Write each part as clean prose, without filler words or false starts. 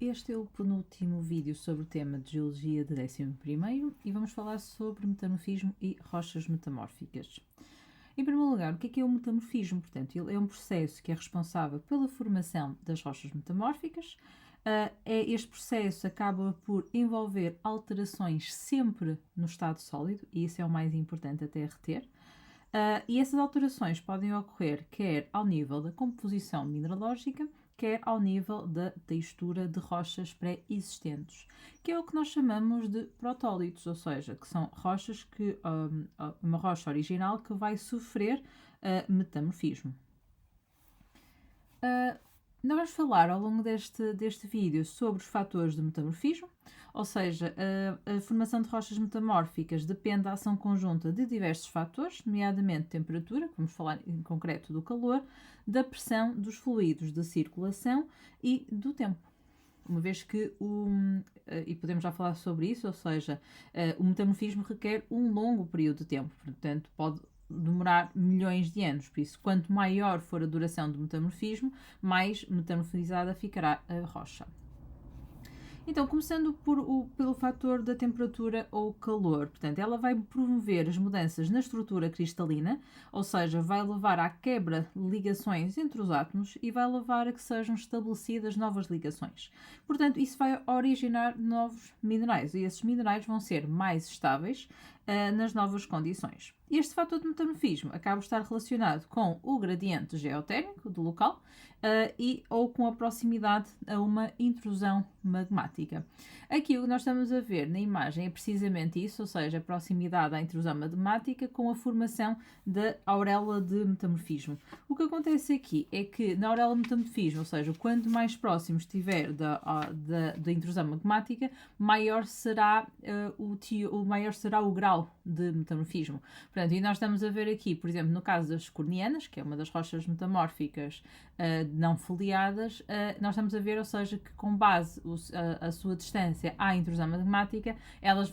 Este é o penúltimo vídeo sobre o tema de Geologia de 11º e vamos falar sobre metamorfismo e rochas metamórficas. Em primeiro lugar, o que é o metamorfismo? Portanto, ele é um processo que é responsável pela formação das rochas metamórficas. Este processo acaba por envolver alterações sempre no estado sólido, e isso é o mais importante até reter. E essas alterações podem ocorrer quer ao nível da composição mineralógica, quer ao nível da textura de rochas pré-existentes, que é o que nós chamamos de protólitos, ou seja, que são rochas que uma rocha original que vai sofrer metamorfismo. Nós vamos falar ao longo deste vídeo sobre os fatores de metamorfismo, ou seja, a formação de rochas metamórficas depende da ação conjunta de diversos fatores, nomeadamente temperatura, vamos falar em concreto do calor, da pressão dos fluidos de circulação e do tempo. Uma vez que e podemos já falar sobre isso, ou seja, o metamorfismo requer um longo período de tempo, portanto pode demorar milhões de anos, por isso quanto maior for a duração do metamorfismo, mais metamorfizada ficará a rocha. Então, começando pelo fator da temperatura ou calor, portanto, ela vai promover as mudanças na estrutura cristalina, ou seja, vai levar à quebra de ligações entre os átomos e vai levar a que sejam estabelecidas novas ligações. Portanto, isso vai originar novos minerais e esses minerais vão ser mais estáveis nas novas condições. Este fator de metamorfismo acaba de estar relacionado com o gradiente geotérmico do local ou com a proximidade a uma intrusão magmática. Aqui o que nós estamos a ver na imagem é precisamente isso, ou seja, a proximidade à intrusão magmática com a formação da auréola de metamorfismo. O que acontece aqui é que na auréola de metamorfismo, ou seja, quanto mais próximo estiver da intrusão magmática, maior será o grau de metamorfismo. Portanto, e nós estamos a ver aqui, por exemplo, no caso das cornianas, que é uma das rochas metamórficas não foliadas, nós estamos a ver, ou seja, que com base a sua distância à intrusão magmática, elas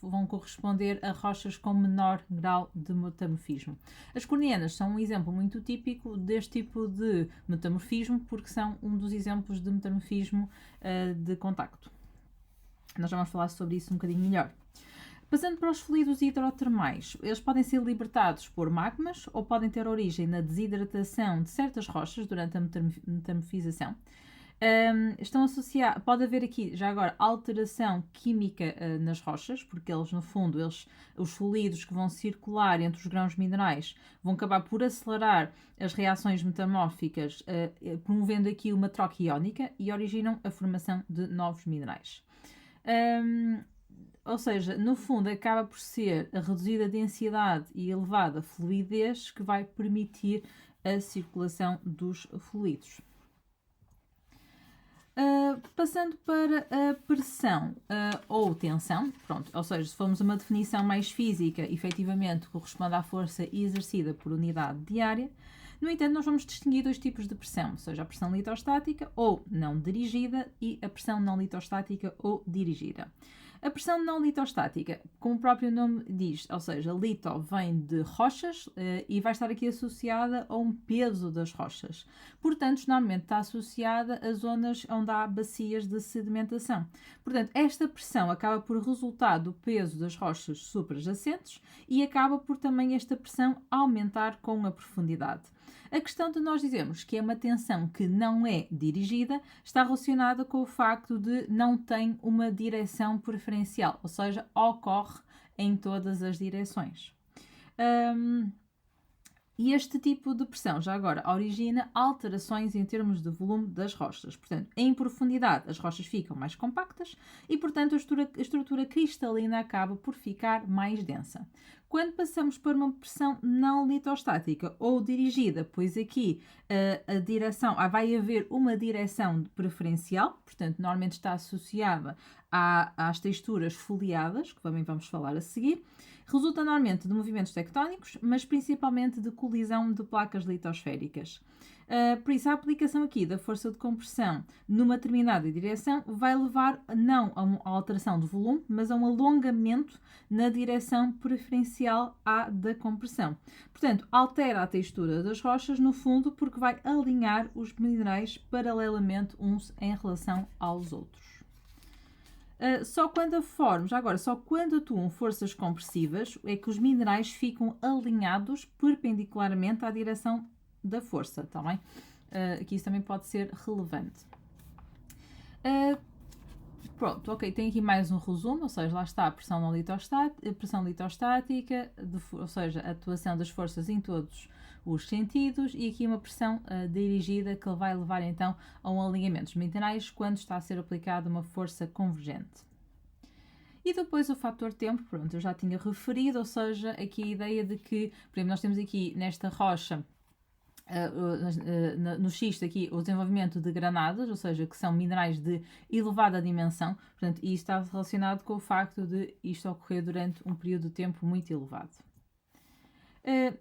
vão corresponder a rochas com menor grau de metamorfismo. As cornianas são um exemplo muito típico deste tipo de metamorfismo, porque são um dos exemplos de metamorfismo de contacto. Nós já vamos falar sobre isso um bocadinho melhor. Passando para os fluidos hidrotermais, eles podem ser libertados por magmas ou podem ter origem na desidratação de certas rochas durante a metamorfização. Pode haver aqui, já agora, alteração química nas rochas, porque eles, no fundo, os fluidos que vão circular entre os grãos minerais vão acabar por acelerar as reações metamórficas, promovendo aqui uma troca iónica e originam a formação de novos minerais. Ou seja, no fundo acaba por ser a reduzida densidade e elevada fluidez que vai permitir a circulação dos fluidos. Passando para a pressão ou tensão, pronto, ou seja, se formos a uma definição mais física, efetivamente corresponde à força exercida por unidade de área. No entanto, nós vamos distinguir dois tipos de pressão, ou seja, a pressão litostática ou não dirigida e a pressão não litostática ou dirigida. A pressão não litostática, como o próprio nome diz, ou seja, lito vem de rochas e vai estar aqui associada a um peso das rochas. Portanto, normalmente está associada a zonas onde há bacias de sedimentação. Portanto, esta pressão acaba por resultar do peso das rochas suprajacentes e acaba por também esta pressão aumentar com a profundidade. A questão de nós dizermos que é uma tensão que não é dirigida está relacionada com o facto de não ter uma direção preferencial, ou seja, ocorre em todas as direções. E este tipo de pressão, já agora, origina alterações em termos de volume das rochas. Portanto, em profundidade, as rochas ficam mais compactas e, portanto, a estrutura cristalina acaba por ficar mais densa. Quando passamos para uma pressão não litostática ou dirigida, pois aqui vai haver uma direção preferencial, portanto, normalmente está associada às texturas foliadas, que também vamos falar a seguir, resulta normalmente de movimentos tectónicos, mas principalmente de colisão de placas litosféricas. Por isso, a aplicação aqui da força de compressão numa determinada direção vai levar não a uma alteração do volume, mas a um alongamento na direção preferencial à da compressão. Portanto, altera a textura das rochas, no fundo, porque vai alinhar os minerais paralelamente uns em relação aos outros. Só quando atuam forças compressivas é que os minerais ficam alinhados perpendicularmente à direção da força, tá bem? Aqui isso também pode ser relevante. Pronto, ok, tem aqui mais um resumo, ou seja, lá está a pressão litostática, ou seja, a atuação das forças em todos os sentidos, e aqui uma pressão dirigida que vai levar então a um alinhamento dos minerais quando está a ser aplicada uma força convergente. E depois o fator tempo, pronto, eu já tinha referido, ou seja, aqui a ideia de que, por exemplo, nós temos aqui nesta rocha, no xisto aqui, o desenvolvimento de granadas, ou seja, que são minerais de elevada dimensão, portanto, e isto está relacionado com o facto de isto ocorrer durante um período de tempo muito elevado.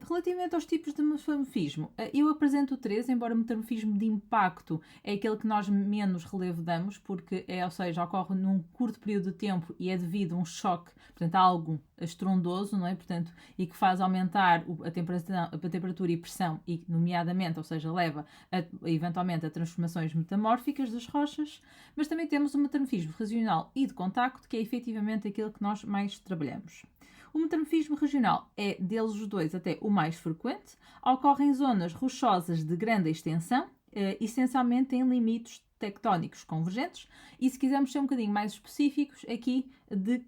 Relativamente aos tipos de metamorfismo, eu apresento 3, embora o metamorfismo de impacto é aquele que nós menos relevo damos, porque ou seja, ocorre num curto período de tempo e é devido a um choque, portanto, a algo estrondoso, não é? Portanto, e que faz aumentar a temperatura e pressão, e nomeadamente, ou seja, leva eventualmente a transformações metamórficas das rochas, mas também temos o metamorfismo regional e de contacto, que é efetivamente aquele que nós mais trabalhamos. O metamorfismo regional é, deles os dois, até o mais frequente. Ocorre em zonas rochosas de grande extensão, essencialmente em limites tectónicos convergentes, e se quisermos ser um bocadinho mais específicos, aqui de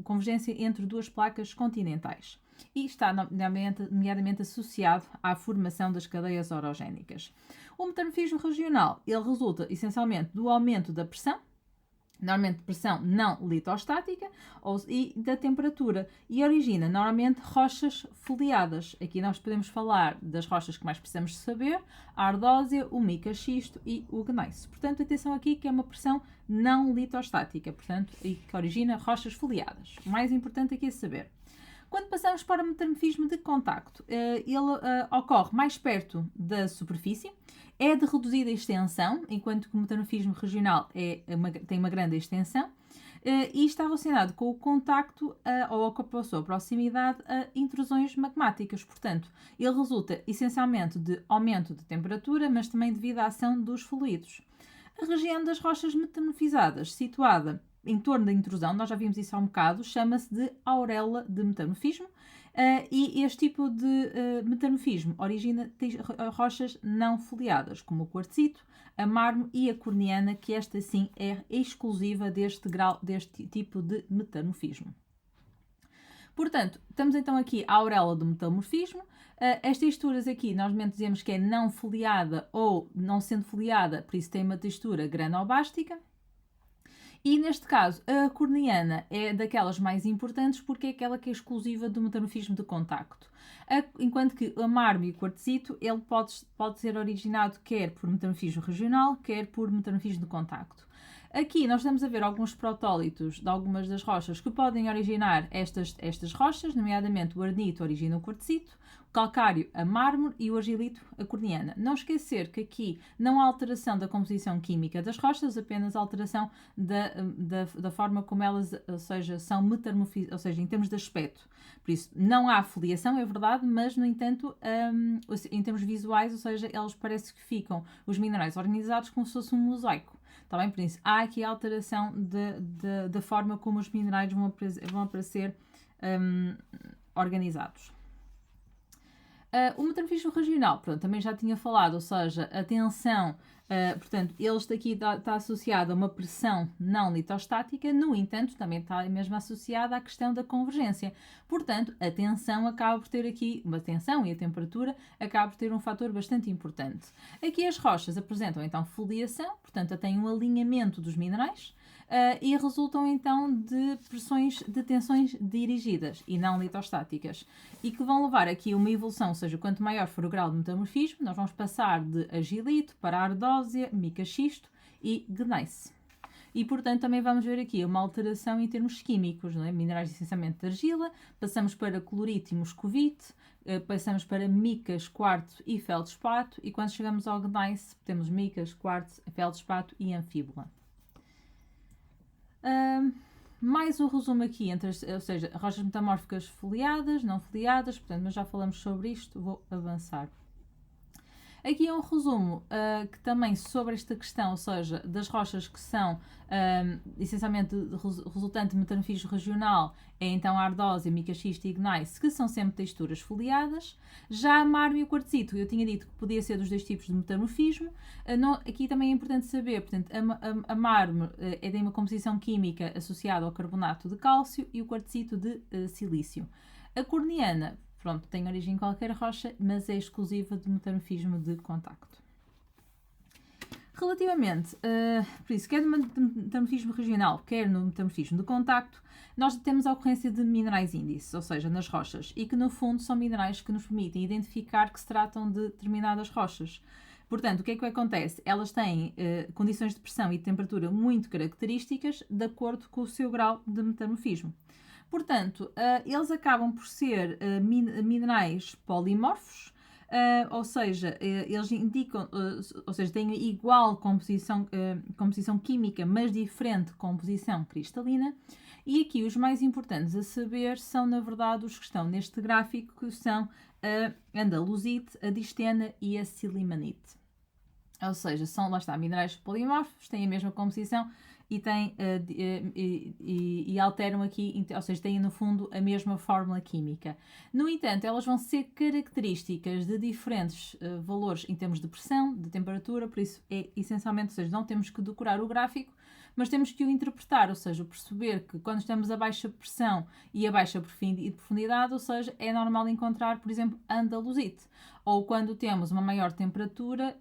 convergência entre duas placas continentais. E está nomeadamente associado à formação das cadeias orogénicas. O metamorfismo regional, ele resulta essencialmente do aumento da pressão, normalmente pressão não litostática, e da temperatura, e origina normalmente rochas foliadas. Aqui nós podemos falar das rochas que mais precisamos saber: a ardósia, o mica-xisto e o gneiss. Portanto, atenção aqui que é uma pressão não litostática, portanto, e que origina rochas foliadas. O mais importante aqui é saber. Quando passamos para o metamorfismo de contacto, ele ocorre mais perto da superfície, é de reduzida extensão, enquanto que o metamorfismo regional tem uma grande extensão, e está relacionado com o contacto ou com a sua proximidade a intrusões magmáticas. Portanto, ele resulta essencialmente de aumento de temperatura, mas também devido à ação dos fluidos. A região das rochas metamorfizadas, situada em torno da intrusão, nós já vimos isso há um bocado, chama-se de auréola de metamorfismo, e este tipo de metamorfismo origina rochas não foliadas, como o quartzito, a mármore e a corniana, que esta sim é exclusiva deste tipo de metamorfismo. Portanto, estamos então aqui à auréola do metamorfismo. As texturas aqui, nós dizemos que é não foliada ou não sendo foliada, por isso tem uma textura granobástica. E neste caso, a corniana é daquelas mais importantes porque é aquela que é exclusiva do metamorfismo de contacto. Enquanto que a mármore e o quartzito, ele pode ser originado quer por metamorfismo regional, quer por metamorfismo de contacto. Aqui nós estamos a ver alguns protólitos de algumas das rochas que podem originar estas rochas, nomeadamente o arnito origina o quartzito, o calcário a mármore e o argilito a corniana. Não esquecer que aqui não há alteração da composição química das rochas, apenas alteração da forma como elas, ou seja, são metamorfizadas, ou seja, em termos de aspecto. Por isso, não há foliação, é verdade, mas, no entanto, em termos visuais, ou seja, eles parece que ficam, os minerais organizados como se fosse um mosaico. Está bem? Por isso, há aqui a alteração da forma como os minerais vão aparecer organizados. O metamorfismo regional, pronto, também já tinha falado, ou seja, a tensão, portanto, aqui está associado a uma pressão não litostática, no entanto, também está mesmo associada à questão da convergência. Portanto, a tensão acaba por ter aqui, uma tensão e a temperatura acaba por ter um fator bastante importante. Aqui as rochas apresentam então foliação, portanto, têm um alinhamento dos minerais, e resultam então de tensões dirigidas e não litostáticas, e que vão levar aqui a uma evolução, ou seja, quanto maior for o grau de metamorfismo, nós vamos passar de argilito para ardósia, mica-xisto e gneiss. e, portanto, também vamos ver aqui uma alteração em termos químicos, não é? Minerais essencialmente de argila, passamos para clorito e moscovite, passamos para micas, quartzo e feldspato, e quando chegamos ao gneiss temos micas, quartzo, feldspato e anfíbola. Mais um resumo aqui entre ou seja, rochas metamórficas foliadas, não foliadas, portanto, mas já falamos sobre isto, vou avançar. Aqui é um resumo que também sobre esta questão, ou seja, das rochas que são essencialmente resultante de metamorfismo regional, é então a ardósia, mica-xisto e gneiss, que são sempre texturas foliadas. Já a mármore e o quartzito, eu tinha dito que podia ser dos dois tipos de metamorfismo. Aqui também é importante saber, portanto, a mármore tem uma composição química associada ao carbonato de cálcio e o quartzito de silício. A corniana, pronto, tem origem em qualquer rocha, mas é exclusiva do metamorfismo de contacto. Relativamente, por isso, quer no metamorfismo regional, quer no metamorfismo de contacto, nós temos a ocorrência de minerais índices, ou seja, nas rochas, e que no fundo são minerais que nos permitem identificar que se tratam de determinadas rochas. Portanto, o que é que acontece? Elas têm condições de pressão e de temperatura muito características de acordo com o seu grau de metamorfismo. Portanto, eles acabam por ser minerais polimorfos, ou seja, eles indicam, ou seja, têm igual composição química, mas diferente composição cristalina. E aqui os mais importantes a saber são, na verdade, os que estão neste gráfico, que são a andaluzite, a distena e a silimanite. Ou seja, são, lá está, minerais polimorfos, têm a mesma composição e, e alteram aqui, ou seja, têm no fundo a mesma fórmula química. No entanto, elas vão ser características de diferentes valores em termos de pressão, de temperatura, por isso é essencialmente, ou seja, não temos que decorar o gráfico, mas temos que o interpretar, ou seja, perceber que quando estamos a baixa pressão e a baixa profundidade, ou seja, é normal encontrar, por exemplo, andaluzite. Ou quando temos uma maior temperatura,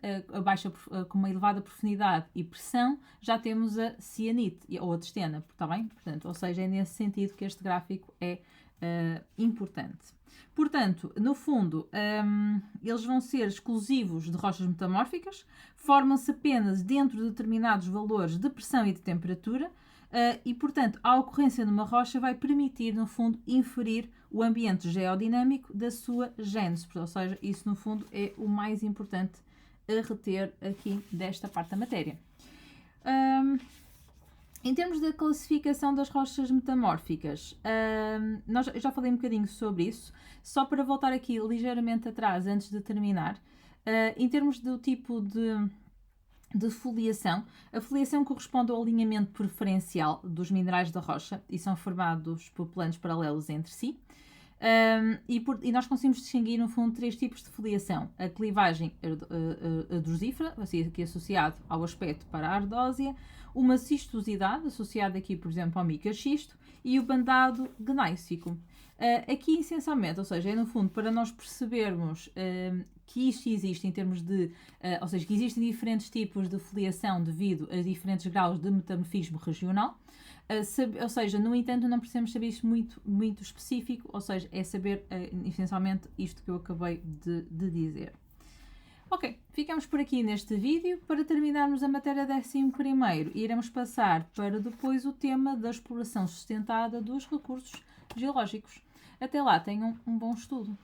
com uma elevada profundidade e pressão, já temos a cianite ou a destena, está bem? Portanto, ou seja, é nesse sentido que este gráfico é importante. Portanto, no fundo, eles vão ser exclusivos de rochas metamórficas, formam-se apenas dentro de determinados valores de pressão e de temperatura, e, portanto, a ocorrência de uma rocha vai permitir, no fundo, inferir o ambiente geodinâmico da sua gênese. Ou seja, isso, no fundo, é o mais importante a reter aqui desta parte da matéria. Em termos da classificação das rochas metamórficas, eu já falei um bocadinho sobre isso, só para voltar aqui ligeiramente atrás antes de terminar. Em termos do tipo de foliação, a foliação corresponde ao alinhamento preferencial dos minerais da rocha e são formados por planos paralelos entre si. E nós conseguimos distinguir, no fundo, três tipos de foliação. A clivagem ardosífera, assim, aqui associado ao aspecto para a ardósia, uma cistosidade, associada aqui, por exemplo, ao mica-xisto, e o bandado gneísico. Aqui, essencialmente, ou seja, é no fundo para nós percebermos que isto existe em termos de, ou seja, que existem diferentes tipos de foliação devido a diferentes graus de metamorfismo regional. Ou seja, no entanto, não precisamos saber isto muito específico, ou seja, é saber essencialmente isto que eu acabei de dizer. Ok, ficamos por aqui neste vídeo. Para terminarmos a matéria 11º, iremos passar para depois o tema da exploração sustentada dos recursos geológicos. Até lá, tenham um bom estudo.